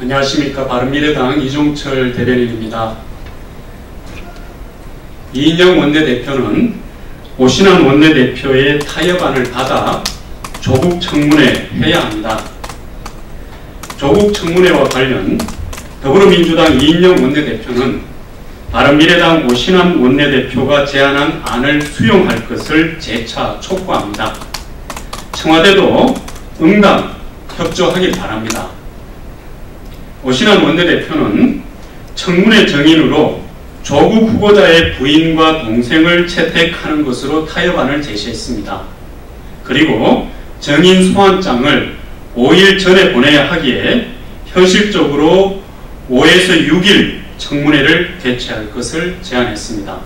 안녕하십니까. 바른미래당 이종철 대변인입니다. 이인영 원내대표는 오신환 원내대표의 타협안을 받아 조국 청문회 해야 합니다. 조국 청문회와 관련 더불어민주당 이인영 원내대표는 바른미래당 오신환 원내대표가 제안한 안을 수용할 것을 재차 촉구합니다. 청와대도 응당 협조하길 바랍니다. 오신환 원내대표는 청문회 정인으로 조국 후보자의 부인과 동생을 채택하는 것으로 타협안을 제시했습니다. 그리고 정인 소환장을 5일 전에 보내야 하기에 현실적으로 5에서 6일 청문회를 개최할 것을 제안했습니다.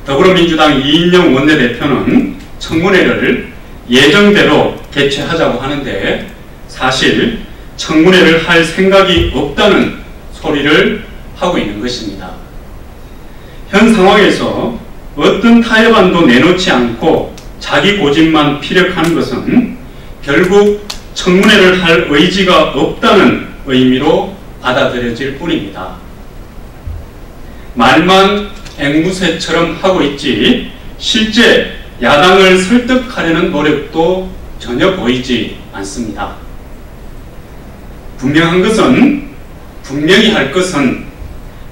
더불어민주당 이인영 원내대표는 청문회를 예정대로 개최하자고 하는데 사실 청문회를 할 생각이 없다는 소리를 하고 있는 것입니다. 현 상황에서 어떤 타협안도 내놓지 않고 자기 고집만 피력하는 것은 결국 청문회를 할 의지가 없다는 의미로 받아들여질 뿐입니다. 말만 앵무새처럼 하고 있지 실제 야당을 설득하려는 노력도 전혀 보이지 않습니다. 분명히 할 것은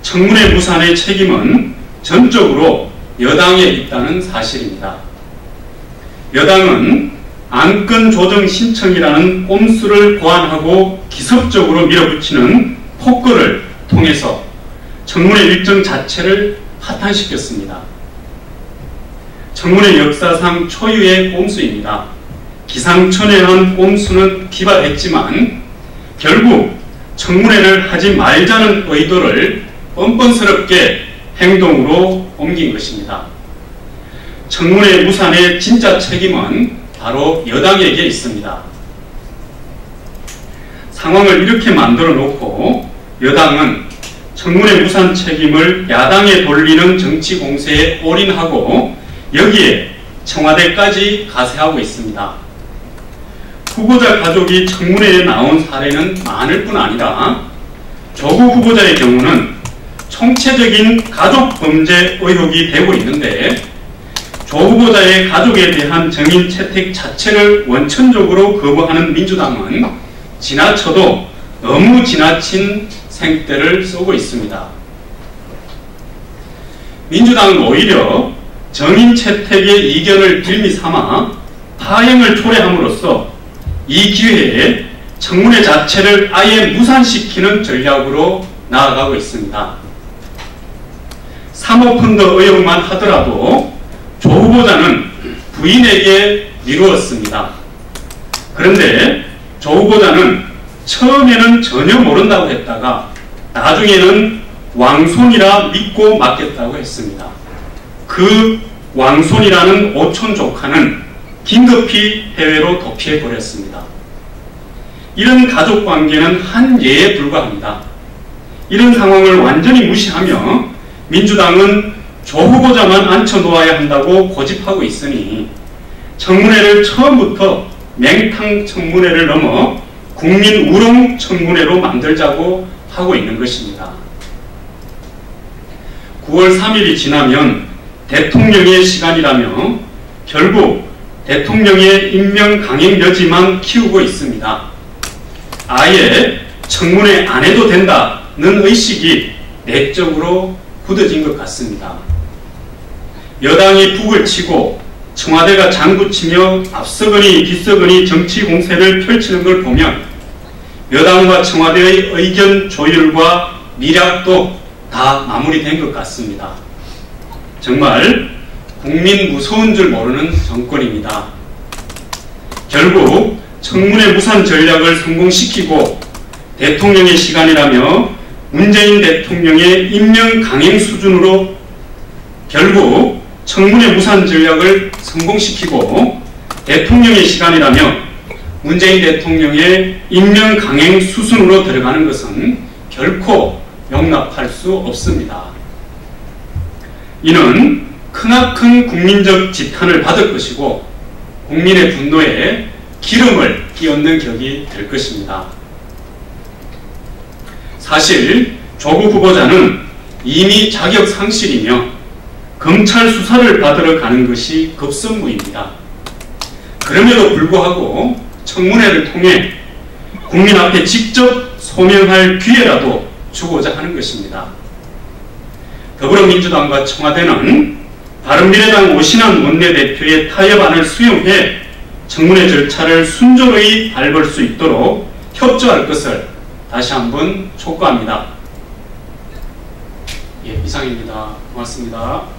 청문회 무산의 책임은 전적으로 여당에 있다는 사실입니다. 여당은 안건 조정 신청이라는 꼼수를 고안하고 기습적으로 밀어붙이는 폭거를 통해서 청문회 일정 자체를 파탄시켰습니다. 청문회 역사상 초유의 꼼수입니다. 기상천외한 꼼수는 기발했지만 결국 청문회를 하지 말자는 의도를 뻔뻔스럽게 행동으로 옮긴 것입니다. 청문회 무산의 진짜 책임은 바로 여당에게 있습니다. 상황을 이렇게 만들어 놓고 여당은 청문회 무산 책임을 야당에 돌리는 정치 공세에 올인하고 여기에 청와대까지 가세하고 있습니다. 후보자 가족이 청문회에 나온 사례는 많을 뿐 아니라 조국 후보자의 경우는 총체적인 가족 범죄 의혹이 되고 있는데 조 후보자의 가족에 대한 정인 채택 자체를 원천적으로 거부하는 민주당은 지나쳐도 너무 지나친 생떼를 쏘고 있습니다. 민주당은 오히려 정인 채택의 이견을 빌미 삼아 파행을 초래함으로써 이 기회에 청문회 자체를 아예 무산시키는 전략으로 나아가고 있습니다. 사모펀드 의혹만 하더라도 조 후보자는 부인에게 미루었습니다. 그런데 조 후보자는 처음에는 전혀 모른다고 했다가 나중에는 왕손이라 믿고 맡겼다고 했습니다. 그 왕손이라는 오촌 조카는 긴급히 해외로 도피해버렸습니다. 이런 가족관계는 한 예에 불과합니다. 이런 상황을 완전히 무시하며 민주당은 조 후보자만 앉혀놓아야 한다고 고집하고 있으니 청문회를 처음부터 맹탕 청문회를 넘어 국민 우롱 청문회로 만들자고 하고 있는 것입니다. 9월 3일이 지나면 대통령의 시간이라며 결국 대통령의 임명 강행 여지만 키우고 있습니다. 아예 청문회 안 해도 된다는 의식이 내적으로 굳어진 것 같습니다. 여당이 북을 치고 청와대가 장구치며 앞서거니 뒤서거니 정치 공세를 펼치는 걸 보면 여당과 청와대의 의견 조율과 미략도 다 마무리된 것 같습니다. 정말 국민 무서운 줄 모르는 정권입니다. 결국 청문회 무산 전략을 성공시키고 대통령의 시간이라며 문재인 대통령의 임명 강행 수준으로 결국 청문회 무산 전략을 성공시키고 대통령의 시간이라며 문재인 대통령의 임명 강행 수순으로 들어가는 것은 결코 용납할 수 없습니다. 이는 크나큰 국민적 지탄을 받을 것이고 국민의 분노에 기름을 끼얹는 격이 될 것입니다. 사실 조국 후보자는 이미 자격 상실이며 검찰 수사를 받으러 가는 것이 급선무입니다. 그럼에도 불구하고 청문회를 통해 국민 앞에 직접 소명할 기회라도 주고자 하는 것입니다. 더불어민주당과 청와대는 바른미래당 오신환 원내대표의 타협안을 수용해 청문회 절차를 순조로이 밟을 수 있도록 협조할 것을 다시 한번 촉구합니다. 예, 이상입니다. 고맙습니다.